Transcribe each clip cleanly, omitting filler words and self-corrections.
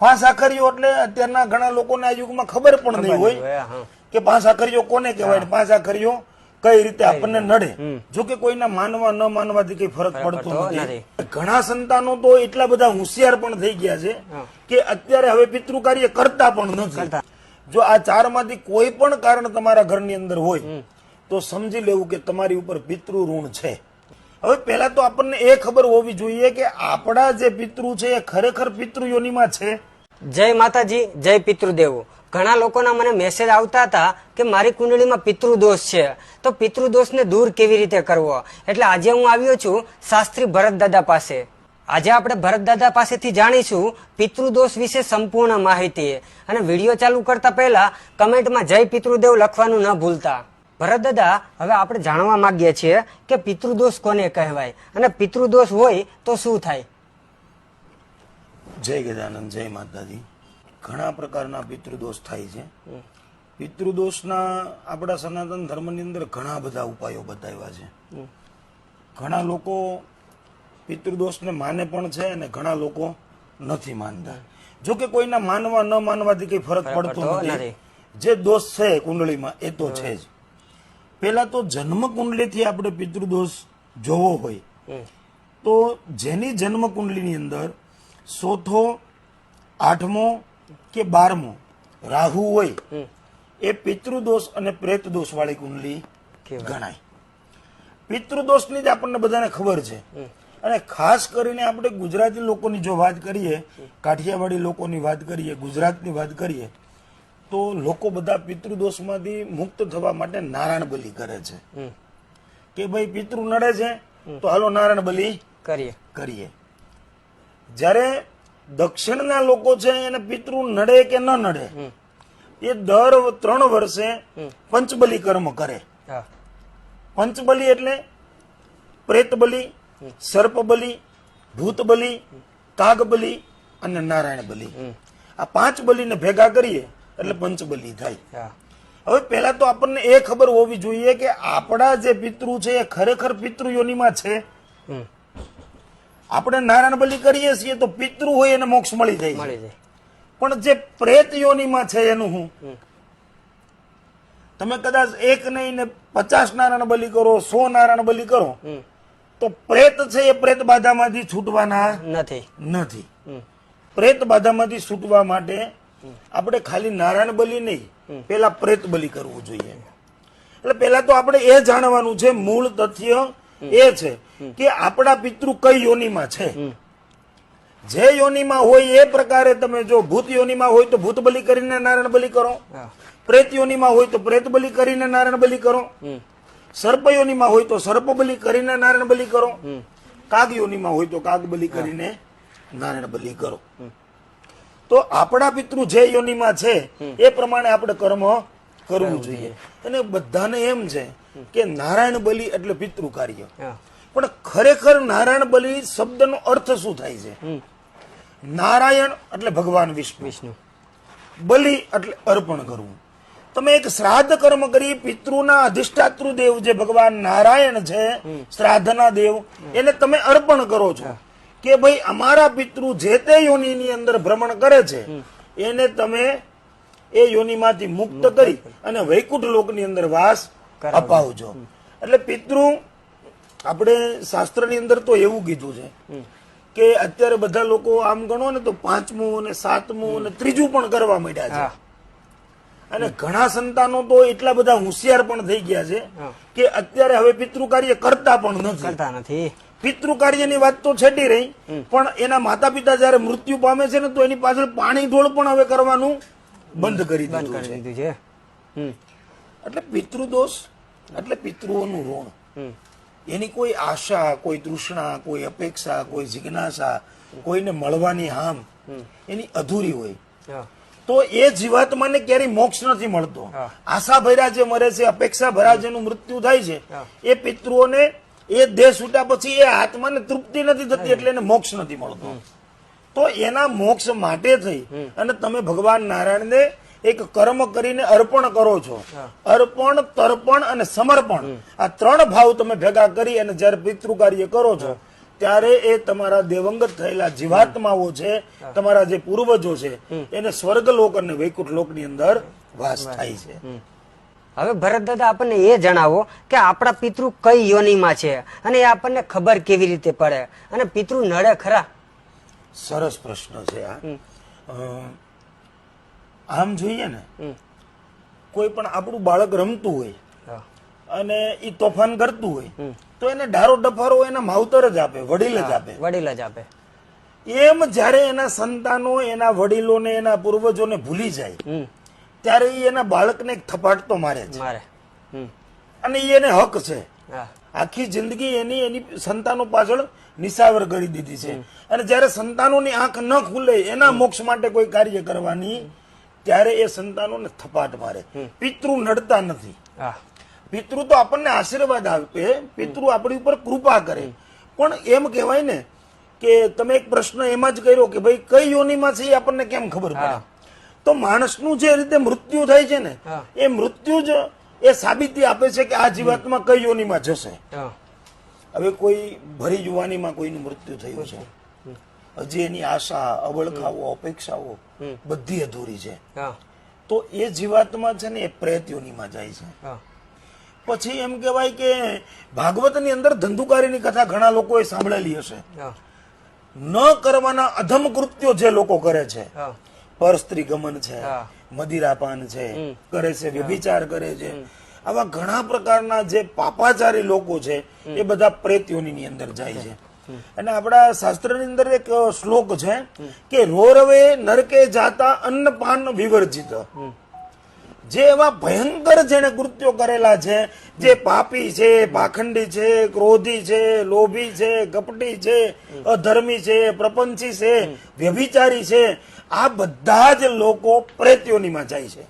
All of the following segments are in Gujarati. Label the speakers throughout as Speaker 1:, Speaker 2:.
Speaker 1: પાંચ આખરીઓ એટલે અત્યારના ઘણા લોકોને આ યુગમાં ખબર પણ નહીં હોય કે પાંચ આખરીઓ કોને કહેવાય, પાંચ આખરીઓ કઈ રીતે આપણને નડે. જો કે કોઈના માનવા ન માનવાથી કઈ ફરક પડતો નથી. ઘણા સંતાનો તો એટલા બધા હોશિયાર પણ થઈ ગયા છે કે અત્યારે હવે પિતૃ કાર્ય કરતા પણ નથી. જો આ ચાર માંથી કોઈ પણ કારણ તમારા ઘરની અંદર હોય તો સમજી લેવું કે તમારી ઉપર પિતૃ ઋણ છે. હવે પેલા તો આપણને એ ખબર હોવી જોઈએ કે આપણા જે પિતૃ છે એ ખરેખર પિતૃ યોનિમાં છે.
Speaker 2: જય માતાજી, જય પિતૃદેવો. ઘણા લોકોના મને મેસેજ આવતા હતા કે મારી કુંડળીમાં પિતૃદોષ છે, તો પિતૃદોષને દૂર કેવી રીતે કરવો. એટલે આજે હું આવ્યો છું શાસ્ત્રી ભરતદાદા પાસે. આજે આપણે ભરતદાદા પાસેથી જાણીશું પિતૃદોષ વિશે સંપૂર્ણ માહિતી. અને વિડીયો ચાલુ કરતા પહેલા કમેન્ટમાં જય પિતૃદેવ લખવાનું ન ભૂલતા. ભરતદાદા, હવે આપણે જાણવા માંગીએ છીએ કે પિતૃદોષ કોને કહેવાય અને પિતૃદોષ હોય તો શું થાય.
Speaker 1: જય ગજાનંદ, જય માતાજી. ઘણા પ્રકારના પિતૃદોષ થાય છે. પિતૃદોષના આપણા સનાતન ધર્મની અંદર ઘણા બધા ઉપાયો બતાવ્યા છે. ઘણા લોકો પિતૃદોષને માને પણ છે અને ઘણા લોકો નથી માનતા. જો કે કોઈના માનવા ન માનવાથી કઈ ફરક પડતો નથી. જે દોષ છે કુંડળીમાં એ તો છે જ. પેલા તો જન્મ કુંડલીથી આપણે પિતૃદોષ જોવો હોય તો જેની જન્મ કુંડલીની અંદર 4થો 8મો કે 12મો રાહુ હોય એ પિતૃદોષ અને પ્રેતદોષ વાળી કુંડલી ગણાય. પિતૃદોષની જ આપણને બધાને ખબર છે. અને ખાસ કરીને આપણે ગુજરાતી લોકોની જો વાત કરીએ, કાઠિયાવાડી લોકોની વાત કરીએ, ગુજરાતની વાત કરીએ તો લોકો બધા પિતૃદોષમાંથી મુક્ત થવા માટે નારાયણ બલિ કરે છે કે ભાઈ પિતૃ નડે છે તો હાલો નારાયણ બલિ કરીએ. જ્યારે દક્ષિણના લોકો છે એને પિતૃ નડે કે ન નડે એ દર 3 વર્ષે પંચબલી કર્મ કરે. પંચબલી એટલે પ્રેત બલિ, સર્પ બલિ, ભૂત બલિ, કાગ બલિ અને નારાયણ બલિ. આ 5 બલિને ભેગા કરીએ એટલે પંચબલી થાય. હવે પેલા તો આપણને એ ખબર હોવી જોઈએ કે આપણા જે પિતૃ છે એ ખરેખર પિતૃ યોનિમાં છે. આપણે નારાયણ બલિ કરીએ છીએ તો પિતૃ હોય એને મોક્ષ મળી જાય. પણ જે પ્રેત યોનિમાં છે એનું હું, તમે કદાચ 1 નહીં ને 50 નારાયણ બલિ કરો, 100 નારાયણ બલિ કરો તો પ્રેત છે એ પ્રેત બાધામાંથી છૂટવાના નથી. પ્રેત બાધામાંથી છૂટવા માટે આપણે ખાલી નારાયણ બલિ નહીં, પેલા પ્રેત બલિ કરવું જોઈએ. એટલે પેલા તો આપણે એ જાણવાનું છે, મૂળ તથ્ય એ છે કે આપણા પિતૃ કઈ યોનિમાં છે. જે યોનિમાં હોય એ પ્રકારે તમે જો ભૂત યોનિમાં હોય તો ભૂત બલિ કરીને નારાયણ બલિ કરો, પ્રેત યોનિમાં હોય તો પ્રેત બલિ કરીને નારાયણ બલિ કરો, સર્પ યોનિમાં હોય તો સર્પ બલિ કરીને નારાયણ બલિ કરો, કાગ યોનિમાં હોય તો કાગ બલિ કરીને નારાયણ બલિ કરો. તો આપણા પિતૃ જે યોનિમાં છે એ પ્રમાણે આપણે કર્મ કરવું જોઈએ. અને બધાને એમ છે કે નારાયણ બલિ એટલે પિતૃ કાર્ય, પણ ખરેખર નારાયણ બલિ શબ્દનો અર્થ શું થાય છે? નારાયણ એટલે ભગવાન વિષ્ણુ, બલિ એટલે અર્પણ કરવું. તમે એક શ્રાદ્ધ કર્મ કરી પિતૃના અધિષ્ઠાતૃ દેવ જે ભગવાન નારાયણ છે, શ્રાદ્ધના દેવ, એને તમે અર્પણ કરો છો કે ભાઈ અમારા પિતૃ જે તે યોનિની અંદર ભ્રમણ કરે છે એને તમે એ યોનિમાંથી મુક્ત કરી અને વૈકુંઠ લોકની અંદર વાસ અપાવજો. એટલે પિતૃ આપણે શાસ્ત્રની અંદર તો એવું કીધું છે કે અત્યારે બધા લોકો આમ ગણો ને તો 5મું અને 7મું અને 3જું પણ કરવા માંડ્યા છે. અને ઘણા સંતાનો તો એટલા બધા હોશિયાર પણ થઈ ગયા છે કે અત્યારે હવે પિતૃ કાર્ય કરતા પણ નથી. પિતૃ કાર્યની વાત તો છેટી રહી, પણ એના માતા પિતા જયારે મૃત્યુ પામે છે ને તો એની પાછળ પાણી ઢોળ પણ હવે કરવાનું બંધ કરી દીધું છે. એટલે પિતૃદોષ એટલે પિતૃઓનું ઋણ. એની કોઈ આશા, કોઈ તૃષ્ણા, કોઈ અપેક્ષા, કોઈ જિજ્ઞાસા, કોઈને મળવાની હામ એની અધૂરી હોય તો એ જીવાત્માને ક્યારેય મોક્ષ નથી મળતો. આશા ભર્યા જે મરે છે, અપેક્ષા ભર્યા જેનું મૃત્યુ થાય છે, એ પિતૃઓને એ દેહ છૂટ્યા પછી એ આત્માને તૃપ્તિ નથી થતી, એટલે એને મોક્ષ નથી મળતો. તો એના મોક્ષ માટે થઈ અને તમે ભગવાન નારાયણને એક કર્મ કરીને અર્પણ કરો છો. અર્પણ, તર્પણ અને સમર્પણ, આ 3 ભાવ તમે ભેગા કરી અને જયારે પિતૃ કાર્ય કરો છો ત્યારે એ તમારા દેવંગત થયેલા જીવાત્માઓ છે, તમારા જે પૂર્વજો છે, એને સ્વર્ગલોક અને વૈકુંઠ લોકની અંદર વાસ થાય છે.
Speaker 2: હવે ભરત દાદા આપણને એ જણાવો કે આપણા પિતૃ કઈ યોનિમાં છે અને એ આપણને ખબર કેવી રીતે પડે, અને પિતૃ નડે ખરા?
Speaker 1: સરસ પ્રશ્ન છે આ. આમ જોઈએ ને, કોઈ પણ આપણું બાળક રમતું હોય અને ઈ તોફાન કરતું હોય તો એને ડારો ડફારો એના માવતર જ આપે, વડીલ જ આપે.
Speaker 2: વડીલ જ આપે.
Speaker 1: એમ જયારે એના સંતાનો એના વડીલોને એના પૂર્વજોને ભૂલી જાય ત્યારે ઈ એના બાળકને એક થપાટ તો મારે છે, અને ઈ એને હક છે. આખી જિંદગી એની સંતાનો પાછળ નિશાવર કરી દીધી છે, અને જયારે સંતાનોની આંખ ન ખુલે એના મોક્ષ માટે કોઈ કાર્ય કરવાની, ત્યારે એ સંતાનોને થપાટ મારે. પિતૃ નડતા નથી. પિતૃ તો આપણને આશીર્વાદ આપે, પિતૃ આપણી ઉપર કૃપા કરે. પણ એમ કહેવાય ને કે તમે એક પ્રશ્ન એમાં જ કર્યો કે ભાઈ કઈ યોનિમાં છે એ આપણને કેમ ખબર પડે? તો માણસનું જે રીતે મૃત્યુ થાય છે ને, એ મૃત્યુ જ એ સાબિતી આપે છે કે આ જીવાત્મા કઈ યોનિમાં જશે. હવે કોઈ ભરી જુવાનીમાં કોઈનું મૃત્યુ થયું છે, હજી એની આશા, અબળખાઓ, અપેક્ષાઓ બધી અધૂરી છે, તો એ જીવાત્મા છે ને એ પ્રેત યોનિમાં જાય છે. પછી એમ કહેવાય કે ભાગવતની અંદર ધંધુકારીની કથા ઘણા લોકોએ સાંભળેલી હશે. ન કરવાના અધમ કૃત્યો જે લોકો કરે છે, પર સ્ત્રી ગમન છે, મદિરાપાન છે, કરે છે, વ્યભિચાર કરે છે, આવા ઘણા પ્રકારના જે પાપાચારી લોકો છે એ બધા પ્રેત યોનિની અંદર જાય છે. અને આપણા શાસ્ત્રની અંદર એક શ્લોક છે કે રોરવે નરકે જાતા અન્નપાન વિવર્જિત. જે એવા ભયંકર જેને કૃત્યો કરેલા છે, જે પાપી છે, પાખંડી છે, ક્રોધી છે, લોભી છે, કપટી છે, અધર્મી છે, પ્રપંચી છે, વ્યભિચારી છે, આ બધા જ લોકો પ્રેત યોનિમાં જાય છે.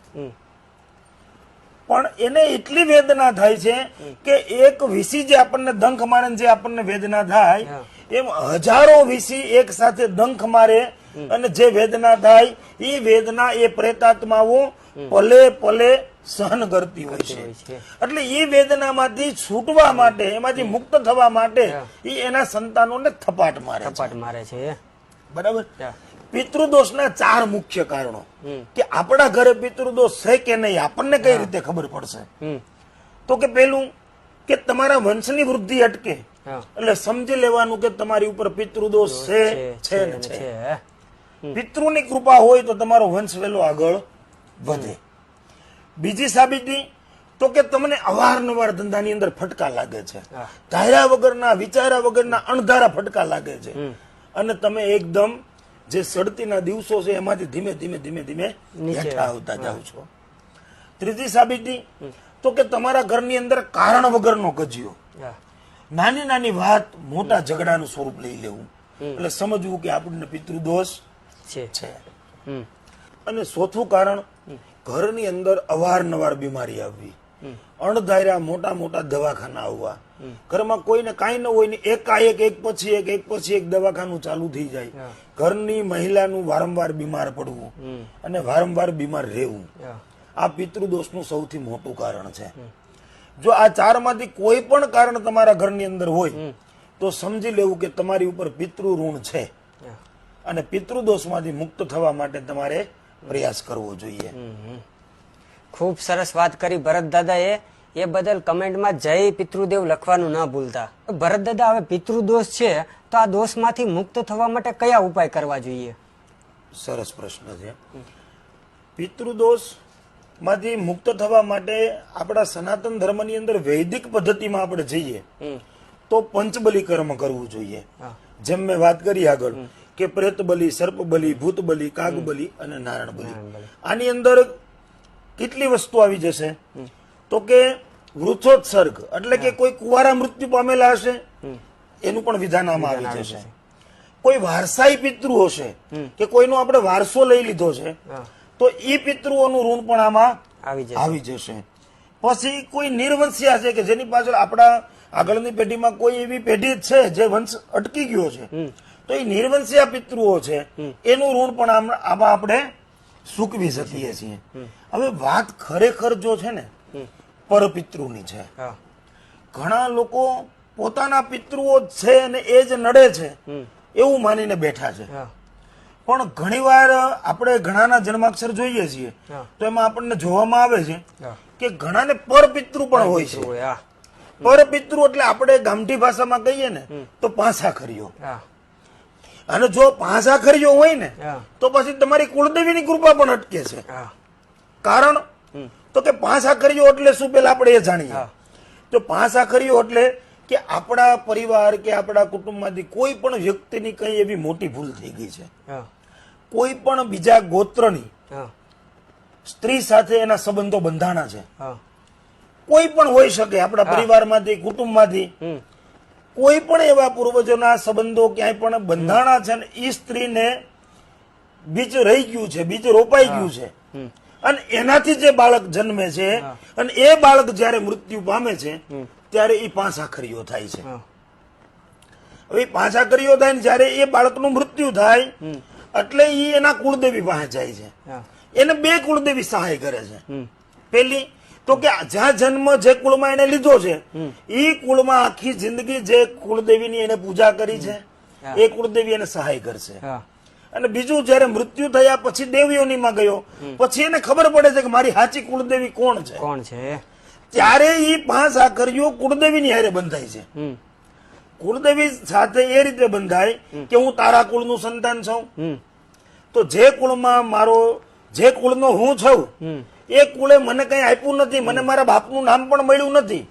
Speaker 1: પણ એને એટલી વેદના થાય છે કે એક વીસી જે આપણને ડંખ મારે જે આપણને વેદના થાય, એમ હજારો વીસી એક સાથે ડંખ મારે અને જે વેદના થાય એ વેદના એ પ્રેતાત્માઓ પલે પલે સહન કરતી હોય છે. એટલે એ વેદનામાંથી છૂટવા માટે, એમાંથી મુક્ત થવા માટે એ એના સંતાનોને થપાટ મારે છે. બરાબર. પિતૃદોષના 4 મુખ્ય કારણો કે આપણા ઘરે પિતૃદોષ છે કે નહીં આપણને કઈ રીતે ખબર પડશે? તો કે પેલું કે તમારા વંશની વૃદ્ધિ અટકે એટલે સમજી લેવાનું કે તમારી ઉપર પિતૃદોષ છે ને છે. પિતૃની કૃપા હોય તો તમારો વંશ વેલો આગળ વધે. બીજી સાબિતી તો કે તમને અવારનવાર ધંધાની અંદર ફટકા લાગે છે, ધાર્યા વગરના, વિચાર્યા વગરના અણધારા ફટકા લાગે છે, અને તમે એકદમ જે સડતીના દિવસો છે એમાંથી ધીમે ધીમે ધીમે ધીમે હેઠા આવતા જાવ છો. ત્રીજી સાબિતી તો કે તમારા ઘરની અંદર કારણ વગરનો ગજિયો, નાની નાની વાત મોટા ઝઘડાનું સ્વરૂપ લઈ લેવું, એટલે સમજવું કે આપણને પિતૃદોષ છે. અને ચોથું કારણ, ઘરની અંદર અવારનવાર બીમારી આવવી, અણધાર્યા મોટા મોટા દવાખાના આવવા, ઘરમાં કોઈને કાંઈ ન હોય ને એકાએક એક પછી એક દવાખાનું ચાલુ થઈ જાય, ઘરની મહિલાનું વારંવાર બીમાર પડવું અને વારંવાર બીમાર રહેવું, આ પિતૃદોષનું સૌથી મોટું કારણ છે. જો આ 4 માંથી કોઈ પણ કારણ તમારા ઘરની અંદર હોય તો સમજી લેવું કે તમારી ઉપર પિતૃ ઋણ છે, અને પિતૃદોષમાંથી મુક્ત થવા માટે તમારે પ્રયાસ કરવો જોઈએ.
Speaker 2: ખૂબ સરસ વાત કરી ભરત દાદાએ. એ બદલ કમેન્ટમાં જય પિતૃદેવ લખવાનું ન ભૂલતા. ભરત દાદા, હવે પિતૃદોષ છે તો આ દોષમાંથી મુક્ત થવા માટે કયા ઉપાય કરવા જોઈએ?
Speaker 1: સરસ પ્રશ્ન છે. પિતૃદોષ માંથી મુક્ત થવા માટે આપણા સનાતન ધર્મની અંદર વૈદિક પદ્ધતિમાં આપણે જઈએ તો પંચબલી કર્મ કરવું જોઈએ. જેમ મેં વાત કરી આગળ કે પ્રેત બલિ, સર્પ બલિ, ભૂત બલિ, કાગ બલિ અને નારાયણ બલિ. આની અંદર કેટલી વસ્તુ આવી જશે તો કે વૃથોત્સર્ગ એટલે કે કોઈ કુંવારા મૃત્યુ પામેલા હશે એનું પણ વિધાન આમાં આવી જશે. કોઈ વારસાઈ પિતૃ હશે કે કોઈનો આપણે વારસો લઈ લીધો છે તો એ પિતૃઓનું ઋણ પણ આમાં આવી જશે. પછી કોઈ નિર્વંશિયા છે કે જેની પાછળ આપણા આગળની પેઢીમાં કોઈ એવી પેઢી છે જે વંશ અટકી ગયો છે, તો એ નિર્વંશિયા પિતૃઓ છે એનું ઋણ પણ આમાં આપણે સૂકવી શકીએ છીએ. હવે વાત ખરેખર જો છે ને પરપિતૃની છે. ઘણા લોકો પોતાના પિતૃઓ જ છે અને એ જ નડે છે એવું માનીને બેઠા છે.
Speaker 2: હા,
Speaker 1: પણ ઘણીવાર આપણે ઘણાના જન્માક્ષર જોઈએ છીએ
Speaker 2: હા.
Speaker 1: તો એમાં આપણને જોવામાં આવે છે
Speaker 2: હા.
Speaker 1: કે ઘણાને પરપિતૃ પણ હોય છે.
Speaker 2: હા,
Speaker 1: પરપિતૃ એટલે આપણે ગામઠી ભાષામાં કહીએ ને તો પાંસા ખરીયો.
Speaker 2: હા,
Speaker 1: અને જો પાંસા ખરીયો હોય ને
Speaker 2: હા.
Speaker 1: તો પછી તમારી કુળદેવીની કૃપા પણ અટકે છે.
Speaker 2: હા,
Speaker 1: કારણ તો કે પાંસા ખરીયો એટલે શું પેલા આપણે એ જાણીએ.
Speaker 2: હા.
Speaker 1: તો પાંસા ખરીયો એટલે કે આપણા પરિવાર કે આપણા કુટુંબમાંથી કોઈ પણ વ્યક્તિની કઈ એવી મોટી ભૂલ થઈ ગઈ છે,
Speaker 2: હા,
Speaker 1: કોઈ પણ બીજા ગોત્રની
Speaker 2: હા,
Speaker 1: સ્ત્રી સાથે એના સંબંધો બંધાણા છે,
Speaker 2: હા.
Speaker 1: કોઈ પણ હોઈ શકે, આપણા પરિવારમાંથી કુટુંબમાંથી કોઈ પણ એવા પૂર્વજોના સંબંધો ક્યાંય પણ બંધાણા છે ને એ સ્ત્રીને બીજ રહી ગયું છે, બીજ રોપાઈ ગયું છે અને એનાથી જે બાળક જન્મે છે અને એ બાળક જયારે મૃત્યુ પામે છે ત્યારે એ પાંસાખરીઓ થાય છે.
Speaker 2: હા.
Speaker 1: હવે પાંસાખરીઓ થાય ને જયારે એ બાળકનું મૃત્યુ થાય એટલે એ એના કુળદેવી પાસે જાય છે.
Speaker 2: હા.
Speaker 1: એને બે કુળદેવી સહાય કરે છે. પેલી તો કે જ્યાં જન્મ જે કુળમાં એને લીધો છે એ કુળમાં આખી જિંદગી જે કુળદેવીની એને પૂજા કરી છે એ કુળદેવી એને સહાય કરશે.
Speaker 2: હા.
Speaker 1: અને બીજું જયારે મૃત્યુ થયા પછી દેવયોનીમાં ગયો પછી એને ખબર પડે છે કે મારી સાચી કુળદેવી કોણ છે,
Speaker 2: કોણ છે?
Speaker 1: ત્યારે એ પાંચ આખરીઓ કુળદેવીની હારે બંધાય છે.
Speaker 2: હમ.
Speaker 1: કુળદેવી સાથે એ રીતે બંધાય કે હું તારા કુળનું સંતાન છું, તો જે કુળમાં મારો જે કુળનો હું છું એ કુળે મને કઈ આપ્યું નથી, મને મારા બાપનું નામ પણ મળ્યું નથી,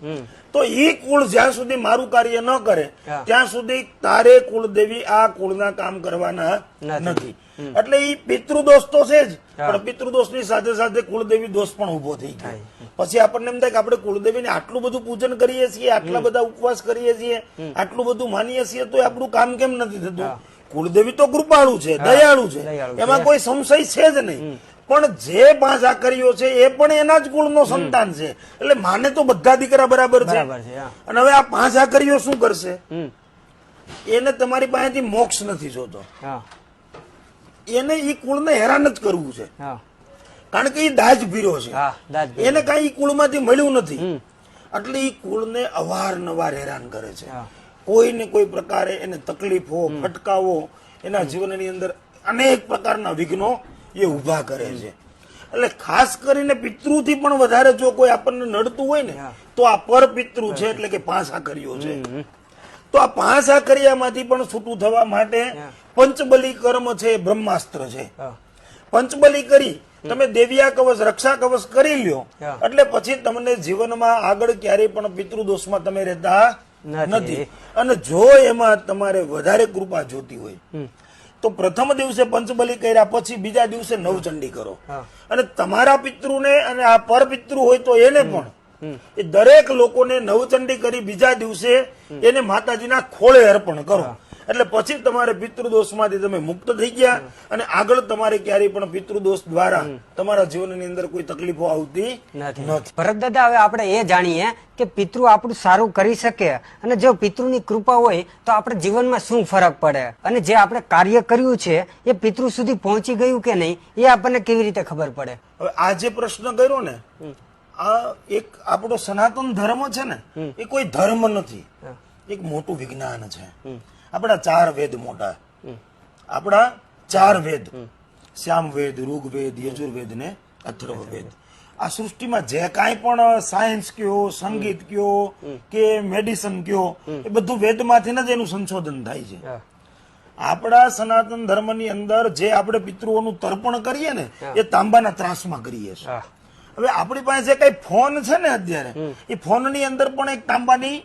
Speaker 1: તો એ કુળ જ્યાં સુધી મારું કાર્ય ન કરે ત્યાં સુધી તારે કુળદેવી આ કુળના કામ કરવાના નથી. એટલે એ પિતૃદોષ તો છે જ, પણ પિતૃદોષની સાથે સાથે કુળદેવી દોષ પણ ઉભો થઈ ગયો. પછી આપણને એમ થાય કે આપણે કુળદેવીને આટલું બધું પૂજન કરીએ છીએ, આટલા બધા ઉપવાસ કરીએ છીએ, આટલું બધું માનીએ છીએ, તો આપણું કામ કેમ નથી થતું? કુળદેવી તો કૃપાળુ છે, દયાળુ છે, એમાં કોઈ સંશય છે જ નહીં. પણ જે પાંચ આકરીઓ છે એ પણ એના જ કુળનો સંતાન છે, એટલે માને તો બધા દીકરા બરાબર છે. અને હવે આ પાંચ આકરીઓ શું કરશે? એને તમારી પાસેથી મોક્ષ નથી જોતો, એને ઈ કુળને હેરાન જ કરવું છે, કારણ કે એ દાજ ભીરો છે, એને કઈ કુળમાંથી મળ્યું નથી, એટલે એ કુળને અવારનવાર હેરાન કરે છે. કોઈ ને કોઈ પ્રકારે એને તકલીફો, ફટકાવો, એના જીવનની અંદર અનેક પ્રકારના વિઘ્નો એ ઉભા કરે છે. એટલે ખાસ કરીને પિતૃથી પણ વધારે જો કોઈ આપણને નડતું હોય ને તો આ પર પિતૃ છે, એટલે કે પાંચ આકરીઓ છે. તો આ પાંચ આકરિયામાંથી પણ છૂટું થવા માટે પંચબલી કર્મ છે, બ્રહ્માસ્ત્ર છે. પંચબલી કરી તમે દેવિયા કવચ, રક્ષા કવચ કરી લ્યો એટલે પછી તમને જીવનમાં આગળ ક્યારેય પણ પિતૃદોષમાં તમે રહેતા નથી. અને જો એમાં તમારે વધારે કૃપા જોતી હોય તો પ્રથમ દિવસે પંચબલી કર્યા પછી બીજા દિવસે નવચંડી કરો, અને તમારા પિતૃને અને આ પર પિતૃ હોય તો એને પણ એ દરેક લોકોને નવચંડી કરી બીજા દિવસે એને માતાજીના ખોળે અર્પણ કરો, એટલે પછી તમારે પિતૃદોષમાંથી તમે મુક્ત થઈ ગયા અને આગળ તમારે ક્યારેય પણ પિતૃદોષ દ્વારા તમારા જીવનની અંદર કોઈ તકલીફો આવતી નથી.
Speaker 2: ભરત દાદા, હવે આપણે એ જાણીએ કે પિતૃ આપણું સારું કરી શકે અને જો પિતૃની કૃપા હોય તો આપણે જીવનમાં શું ફરક પડે, અને જે આપણે કાર્ય કર્યું છે એ પિતૃ સુધી પહોંચી ગયું કે નહીં એ આપણને કેવી રીતે ખબર પડે?
Speaker 1: હવે આ જે પ્રશ્ન કર્યો ને, આ એક આપણો સનાતન ધર્મ છે ને, એ કોઈ ધર્મ નથી, એક મોટું વિજ્ઞાન છે. આપણા ચાર વેદ મોટા, આપણા ચાર વેદ, શ્યામવેદ, ઋગ્વેદ, યજુર્વેદ ને અથર્વવેદ. આ સૃષ્ટિમાં જે કાંઈ પણ સાયન્સ કયો, સંગીત કયો કે મેડિસિન કયો, એ બધું વેદમાંથી જ એનું સંશોધન થાય છે. આપણા સનાતન ધર્મની અંદર જે આપણે પિતૃઓનું તર્પણ કરીએ ને એ તાંબાના ત્રાસમાં કરીએ છીએ. હવે આપણી પાસે જે કઈ ફોન છે ને અત્યારે, એ ફોનની અંદર પણ એક તાંબાની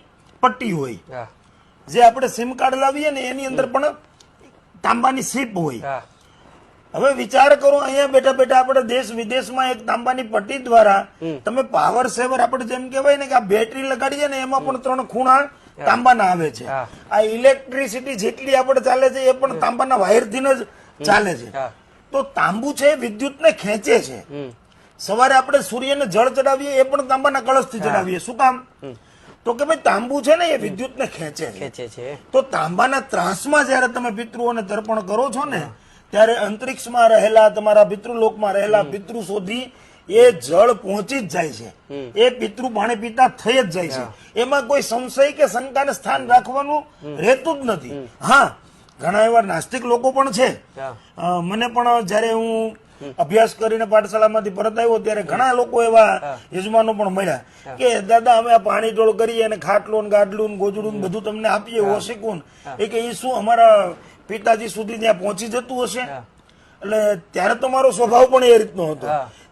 Speaker 1: પટ્ટી હોય, જે આપણે સિમ કાર્ડ લાવીએ ને એની અંદર પણ તાંબાની સીપ હોય. હવે વિચાર કરો, અહીંયા બેઠા બેઠા આપણે દેશ વિદેશમાં એક તાંબાની પટ્ટી દ્વારા તમે પાવર સેવર, આપણે જેમ કહેવાય ને કે આ બેટરી લગાડીએ ને એમાં પણ 3 ખૂણા તાંબાના આવે છે. આ ઇલેક્ટ્રિસિટી જેટલી આપણે ચાલે છે એ પણ તાંબાના વાયરથી જ ચાલે છે. તો તાંબુ છે વિદ્યુતને ખેંચે છે. સવારે આપણે સૂર્યને જળ ચડાવીએ એ પણ તાંબાના કળશથી ચડાવીએ. શું કામ? તો કે ભાઈ તાંબુ છે ને એ વિદ્યુતને ખેંચે છે. તો તાંબાના ત્રાસમાં જયારે તમે પિતૃઓને તર્પણ કરો છો ને ત્યારે અંતરિક્ષમાં રહેલા તમારા પિતૃલોકમાં રહેલા પિતૃ શોધી એ જળ પહોંચી જ જાય છે, એ પિતૃ પાણી પીતા થઈ જ જાય છે. એમાં કોઈ સંશય કે શંકાને સ્થાન રાખવાનું રહેતું જ નથી. હા, ઘણા એવા નાસ્તિક લોકો પણ છે. મને પણ જયારે હું અભ્યાસ કરીને પાઠશાળામાંથી પરત આવ્યો ત્યારે ઘણા લોકો એવા યજમાનો પણ મળ્યા કે દાદા અમે આ પાણી ટોળ કરીએ અને ખાટલો ને ગાડલું ને ગોજડું બધું તમને આપીએ ઓશીકું એ કે એ શું અમારા પિતાજી સુધી ત્યાં પહોંચી જતું હશે? એટલે ત્યારે તો મારો સ્વભાવ પણ એ રીતનો હતો.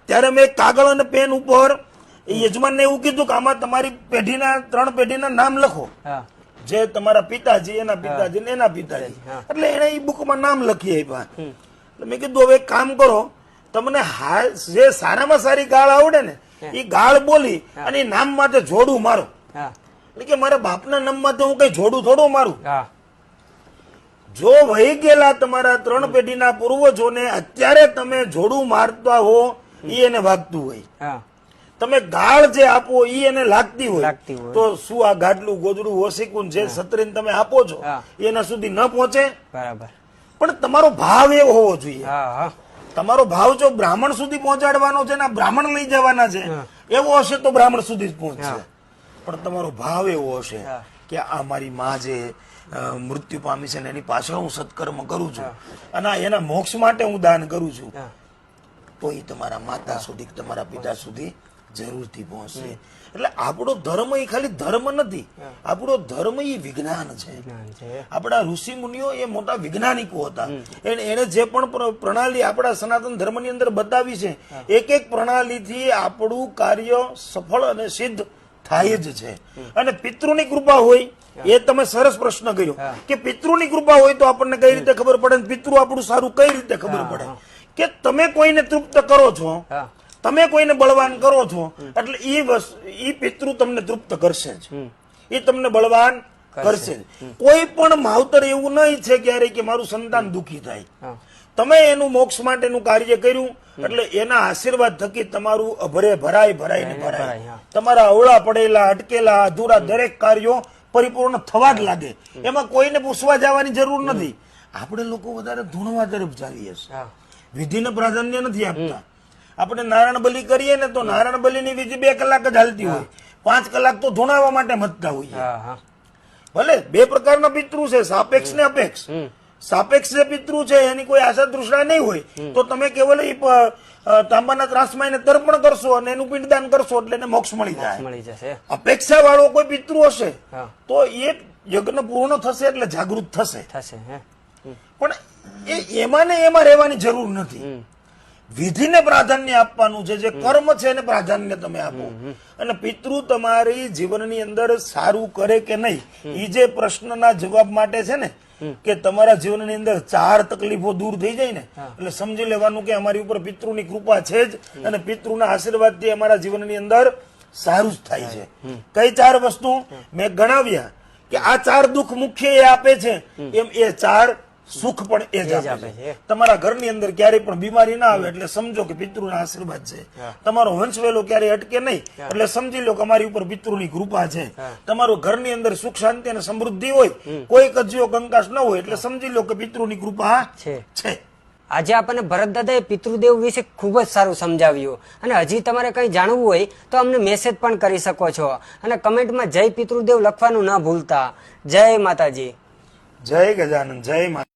Speaker 1: ત્યારે મેં કાગળ અને પેન ઉપર યજમાનને એવું કીધું કે આમાં તમારી પેઢીના 3 પેઢીના નામ લખો, જે તમારા પિતાજી, એના પિતાજી ને એના પિતાજી. એટલે એને એ બુકમાં નામ લખી આપ્યા. મેં કીધું હવે એક કામ કરો, તમને જે સારામાં સારી ગાળ આવડે ને એ ગાળ બોલી અને એ નામ માટે જોડું મારો. એટલે કે મારા બાપના નામ માટે હું કઈ જોડું થોડું મારું. જો વહી ગયેલા તમારા 3 પેઢીના પૂર્વજોને અત્યારે તમે જોડું મારતા હો એ એને વાગતું હોય, તમે ગાળ જે આપો એ એને લાગતી હોય, તો શું આ ગાડલું ગોદડું ઓશીકું જે સત્રીને તમે આપો છો એના સુધી ન પહોંચે? બરાબર. પણ તમારો ભાવ એવો હોવો જોઈએ. તમારો ભાવ જો બ્રાહ્મણ સુધી પહોંચાડવાનો છે ને બ્રાહ્મણ લઈ જવાના છે એવો હશે તો બ્રાહ્મણ સુધી જ પહોંચશે. પણ તમારો ભાવ એવો હશે કે આ મારી માં જે મૃત્યુ પામી છે ને એની પાછળ હું સત્કર્મ કરું છું અને એના મોક્ષ માટે હું દાન કરું છું, તો એ તમારા માતા સુધી, તમારા પિતા સુધી જરૂરથી પહોંચશે. એટલે આપણો ધર્મ એ ખાલી ધર્મ નથી, આપણો ધર્મ એ વિજ્ઞાન છે. આપણા ઋષિ મુનિઓ એ મોટા વૈજ્ઞાનિકો હતા. એને જે પણ પ્રણાલી આપણા સનાતન ધર્મની અંદર બતાવી છે, એક એક પ્રણાલીથી આપણું કાર્ય સફળ અને સિદ્ધ થાય જ છે. અને પિતૃની કૃપા હોય, એ તમે સરસ પ્રશ્ન કર્યો કે પિતૃની કૃપા હોય તો આપણને કઈ રીતે ખબર પડે, પિતૃ આપણું સારું કઈ રીતે ખબર પડે? કે તમે કોઈને તૃપ્ત કરો છો, તમે કોઈને બળવાન કરો છો, એટલે એ પિતૃ તમને તૃપ્ત કરશે જ, એ તમને બળવાન કરશે જ. કોઈ પણ માવતર એવું નહીં છે ક્યારે કે મારું સંતાન દુઃખી થાય. તમે એનું મોક્ષ માટેનું કાર્ય કર્યું એટલે એના આશીર્વાદ થકી તમારું અભરે ભરાય ભરાય ને ભરાય. તમારા અવળા પડેલા, અટકેલા, અધૂરા દરેક કાર્યો પરિપૂર્ણ થવા જ લાગે. એમાં કોઈને પૂછવા જવાની જરૂર નથી. આપણે લોકો વધારે ધૂણવા તરફ જાવીએ છીએ, વિધિને પ્રાધાન્ય નથી આપતા. આપણે નારાયણ બલિ કરીએ ને તો નારાયણ બલિની વિધિ 2 કલાક જ હાલતી હોય, 5 કલાક તો ધૂણાવવા માટે મથતા હોઈએ. ભલે 2 પ્રકારના પિતૃ છે, સાપેક્ષ ને અપેક્ષ. સાપેક્ષ જે પિતૃ છે એની કોઈ આશા તૃષ્ણા નહીં હોય તો તમે કેવલ તાંબાના ત્રાસમાં એને તર્પણ કરશો અને એનું પિંડદાન કરશો એટલે એને મોક્ષ મળી જાય. અપેક્ષા વાળો કોઈ પિતૃ હશે તો એ યજ્ઞ પૂર્ણ થશે એટલે જાગૃત થશે. પણ એમાં ને એમાં રહેવાની જરૂર નથી. વિધિને પ્રાધાન્ય આપવાનું છે, જે કર્મ છે એને પ્રાધાન્ય તમે આપો. અને પિતૃ તમારી જીવનની અંદર સારું કરે કે નહીં એ જે પ્રશ્નના જવાબ માટે છે ને, કે તમારા જીવનની અંદર 4 તકલીફો દૂર થઈ જાય ને એટલે સમજી લેવાનું કે અમારી ઉપર પિતૃની કૃપા છે જ અને પિતૃના આશીર્વાદથી અમારા જીવનની અંદર સારું જ થાય છે. કઈ 4 વસ્તુ મેં ગણાવ્યા કે આ 4 દુઃખ મુખ્ય એ આપે છે, એમ એ 4 સુખ પણ એ જ આપે છે. તમારા ઘરની અંદર ક્યારેય પણ બીમારી ના આવે એટલે સમજો કે પિતૃના આશીર્વાદ છે. તમારો વંશવેલો ક્યારેય અટકે નહીં એટલે સમજી લો કે અમારી ઉપર પિતૃની કૃપા છે. તમારું ઘરની અંદર સુખ શાંતિ અને સમૃદ્ધિ હોય, કોઈ કજિયો કંકાસ ન હોય એટલે સમજી લો કે પિતૃની કૃપા છે.
Speaker 2: આજે આપણને ભરતદાદાએ પિતૃદેવ વિશે ખૂબ જ સારું સમજાવ્યું. અને હજી તમારે કંઈ જાણવું હોય તો અમને મેસેજ પણ કરી શકો છો અને કમેન્ટમાં જય પિતૃદેવ લખવાનું ના ભૂલતા. જય માતાજી.
Speaker 1: જય ગજાનન. જય માતા.